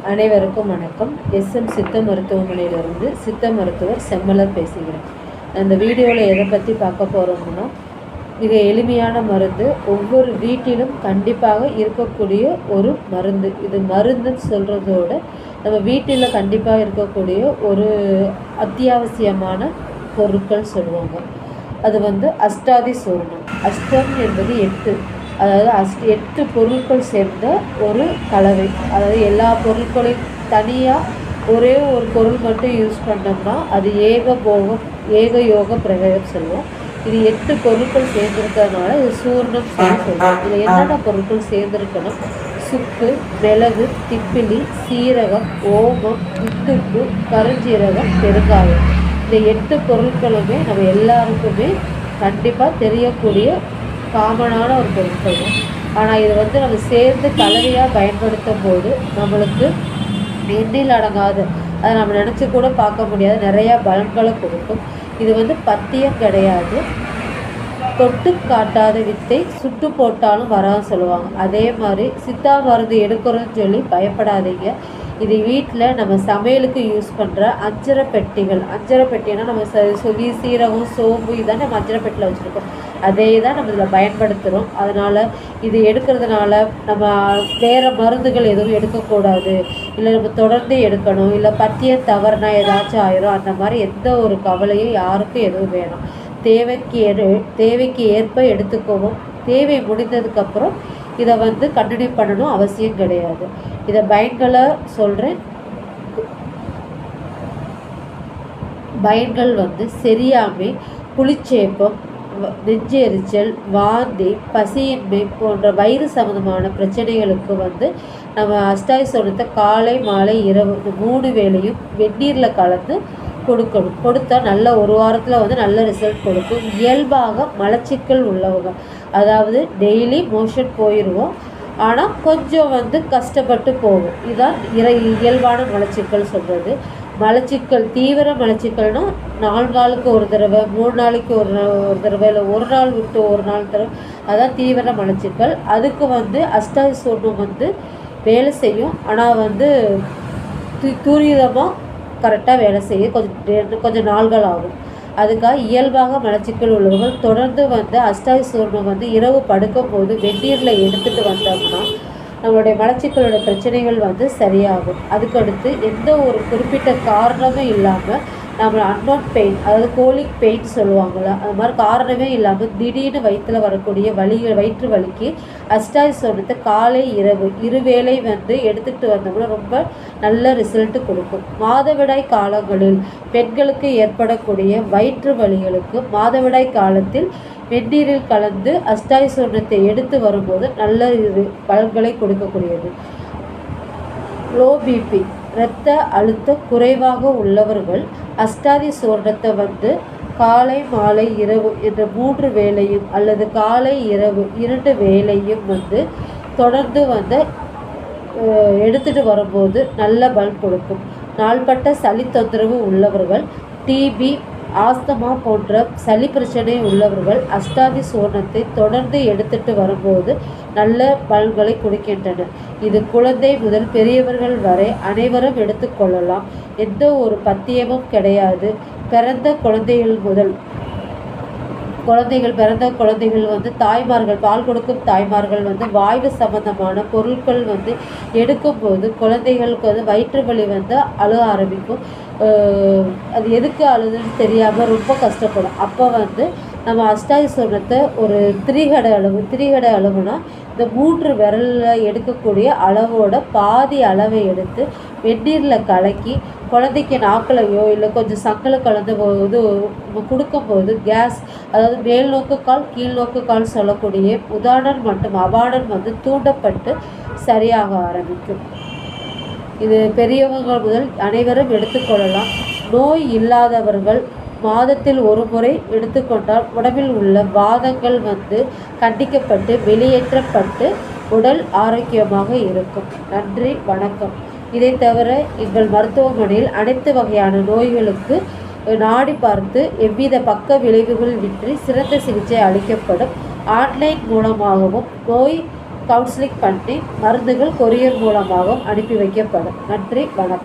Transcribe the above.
அனைவருக்கும் வணக்கம். சித்த மருத்துவமனையிலிருந்து சித்த மருத்துவர் செம்மலர் பேசுகிறேன். இந்த வீடியோவில் எதை பற்றி பார்க்க போகிறோம்னா, மிக எளிமையான மருந்து, ஒவ்வொரு வீட்டிலும் கண்டிப்பாக இருக்கக்கூடிய ஒரு மருந்து. இது மருந்துன்னு சொல்கிறதோட நம்ம வீட்டில் கண்டிப்பாக இருக்கக்கூடிய ஒரு அத்தியாவசியமான பொருட்கள் சொல்லுவாங்க. அது அஷ்டாதி சூர்ணம். அஷ்டம் என்பது 8, அதாவது 8 பொருட்கள் சேர்ந்த ஒரு கலவை. அதாவது எல்லா பொருட்களையும் தனியாக ஒரே ஒரு பொருள் மட்டும் யூஸ் பண்ணோம்னா அது ஏக யோக பிரயோகம் சொல்லுவோம். இது 8 பொருட்கள் சேர்ந்துருக்கிறதுனால இது சூர்ணம் சொல்லுவோம். இதில் என்னென்ன பொருட்கள் சேர்ந்துருக்கணும்? சுக்கு, மிளகு, திப்பிலி, சீரகம், ஓமம், உத்துப்பு, கருஞ்சீரகம், பெருங்காயம். இந்த 8 பொருட்களுமே நம்ம எல்லாருக்குமே கண்டிப்பாக தெரியக்கூடிய காமனான ஒரு பொருட்கள் தான். ஆனால் இது நம்ம சேர்ந்து கலவையாக பயன்படுத்தும் போது நம்மளுக்கு எண்ணில் அடங்காது, அதை நம்ம நினச்சி கூட பார்க்க முடியாது, நிறையா பலன்களை கொடுக்கும். இது பத்தியம் கிடையாது. தொட்டு காட்டாத வித்தை சுட்டு போட்டாலும் வரான்னு சொல்லுவாங்க. அதே மாதிரி சித்தா மருந்து எடுக்கிறோன்னு சொல்லி பயப்படாதீங்க. இது வீட்டில் நம்ம சமையலுக்கு யூஸ் பண்ணுற அஞ்சரை பெட்டினா நம்ம சுவி, சீரகம், சோம்பு இதான் நம்ம அஞ்சரை பெட்டியில் வச்சுருக்கோம். அதே தான் நம்ம இதில் பயன்படுத்துகிறோம். அதனால் இது எடுக்கிறதுனால நம்ம வேறு மருந்துகள் எதுவும் எடுக்கக்கூடாது, இல்லை நம்ம தொடர்ந்து எடுக்கணும், இல்லை பத்தியம் தவறுனா ஏதாச்சும் ஆயிரும், அந்த மாதிரி எந்த ஒரு கவலையும் யாருக்கும் எதுவும் வேணும். தேவைக்கு ஏற்ப எடுத்துக்கவும். தேவை முடிந்ததுக்கப்புறம் இதை கண்டினியூ பண்ணணும் அவசியம் கிடையாது. இதை பயன்களை சொல்கிறேன். பயன்கள் சரியாமை, புளிச்சேப்பம், நெஞ்செரிச்சல், வாந்தி, பசியின்மை போன்ற வயிறு சம்மந்தமான பிரச்சனைகளுக்கு நம்ம அஷ்டாதி சூர்ணத்தை காலை மாலை இரவு இந்த 3 வேளையும் வெந்நீரில் கலந்து கொடுத்தா நல்ல ஒரு வாரத்தில் நல்ல ரிசல்ட் கொடுக்கும். இயல்பாக மலச்சிக்கல் உள்ளவங்க, அதாவது டெய்லி மோஷன் போயிடுவோம், ஆனால் கொஞ்சம் கஷ்டப்பட்டு போகும். இதுதான் இயல்பான மலச்சிக்கல் சொல்கிறது. மலச்சிக்கல் தீவிர மலச்சிக்கல்னால் 4 நாளுக்கு ஒரு தடவை, 3 நாளைக்கு ஒரு தடவை, இல்லை ஒரு நாள் விட்டு ஒரு நாள் தடவை, அதான் தீவிர மலச்சிக்கல். அதுக்கு அஷ்டாதி சூர்ணம் வேலை செய்யும். ஆனால் துரிதமாக கரெக்டாக வேலை செய்ய கொஞ்சம் நாள்கள் ஆகும். அதுக்காக இயல்பாக மலச்சிக்கல் உள்ளவர்கள் தொடர்ந்து அஷ்டாதி சூர்ணம் இரவு படுக்கும் போது வெந்நீரில் எடுத்துகிட்டு வந்தோம்னா நம்மளுடைய மலச்சிக்கலோட பிரச்சனைகள் சரியாகும். அதுக்கடுத்து எந்த ஒரு குறிப்பிட்ட காரணமும் இல்லாமல் நம்ம அன்னோன் பெயின், அதாவது கோலிக் பெயின் சொல்லுவாங்கள்ல, அது மாதிரி காரணமே இல்லாமல் திடீர்னு வயிற்றில் வரக்கூடிய வயிற்று வலிக்கு அஷ்டாதி சூர்ணத்தை காலை இரவு இருவேளை எடுத்துகிட்டு வந்தோம்னா ரொம்ப நல்ல ரிசல்ட்டு கொடுக்கும். மாதவிடாய் காலங்களில் பெண்களுக்கு ஏற்படக்கூடிய வயிற்று வலிகளுக்கு மாதவிடாய் காலத்தில் வெந்நீரில் கலந்து அஷ்டாதி சூர்ணத்தை எடுத்து வரும்போது நல்ல பலன்களை கொடுக்கக்கூடியது. லோ பிபி, இரத்த அழுத்தம் குறைவாக உள்ளவர்கள் அஷ்டாதி சூர்ணத்தை காலை மாலை இரவு என்ற 3 வேளையும் அல்லது காலை இரவு 2 வேளையும் தொடர்ந்து எடுத்துகிட்டு வரும்போது நல்ல பலன் கொடுக்கும். நாள்பட்ட சளி தொந்தரவு உள்ளவர்கள், டிபி, ஆஸ்துமா போன்ற சளி பிரச்சனை உள்ளவர்கள் அஷ்டாதி சூர்ணத்தை தொடர்ந்து எடுத்துட்டு வரும்போது நல்ல பலன்களை கொடுக்கின்றன. இது குழந்தை முதல் பெரியவர்கள் வரை அனைவரும் எடுத்துக்கொள்ளலாம். எந்த ஒரு பத்தியமும் கிடையாது. பிறந்த குழந்தைகள் தாய்மார்கள், பால் கொடுக்கும் தாய்மார்கள் வாய்வு சம்பந்தமான பொருட்கள் எடுக்கும்போது குழந்தைகளுக்கு வயிற்று வலி அழுக ஆரம்பிக்கும். அது எதுக்கு அழுதுன்னு தெரியாமல் ரொம்ப கஷ்டப்படும். அப்போ நம்ம அஷ்டாதி சூர்ணத்தை ஒரு 3 அளவுனா இந்த 3 விரலில் எடுக்கக்கூடிய அளவோட பாதி அளவை எடுத்து வெந்நீரில் கலக்கி குழந்தைக்கு நாக்கிலையோ இல்லை கொஞ்சம் சங்கலை கலந்து போது கொடுக்கும்போது கேஸ், அதாவது மேல் நோக்கு கால் கீழ் நோக்கு கால் சொல்லக்கூடிய உதாரணம் மற்றும் அபானம் தூண்டப்பட்டு சரியாக ஆரம்பிக்கும். இது பெரியவங்க முதல் அனைவரும் எடுத்துக்கொள்ளலாம். நோய் இல்லாதவர்கள் மாதத்தில் ஒரு முறை எடுத்துக்கொண்டால் உடம்பில் உள்ள வாதங்கள் கண்டிக்கப்பட்டு வெளியேற்றப்பட்டு உடல் ஆரோக்கியமாக இருக்கும். நன்றி, வணக்கம். இதை தவிர எங்கள் மருத்துவமனையில் அனைத்து வகையான நோய்களுக்கு நாடி பார்த்து எவ்வித பக்க விளைவுகள் இன்றி சிறந்த சிகிச்சை அளிக்கப்படும். ஆன்லைன் மூலமாகவும் நோய் கவுன்சிலிங் பண்ணி மருந்துகள் கொரியர் மூலமாகவும் அனுப்பி வைக்கப்படும். நன்றி, வணக்கம்.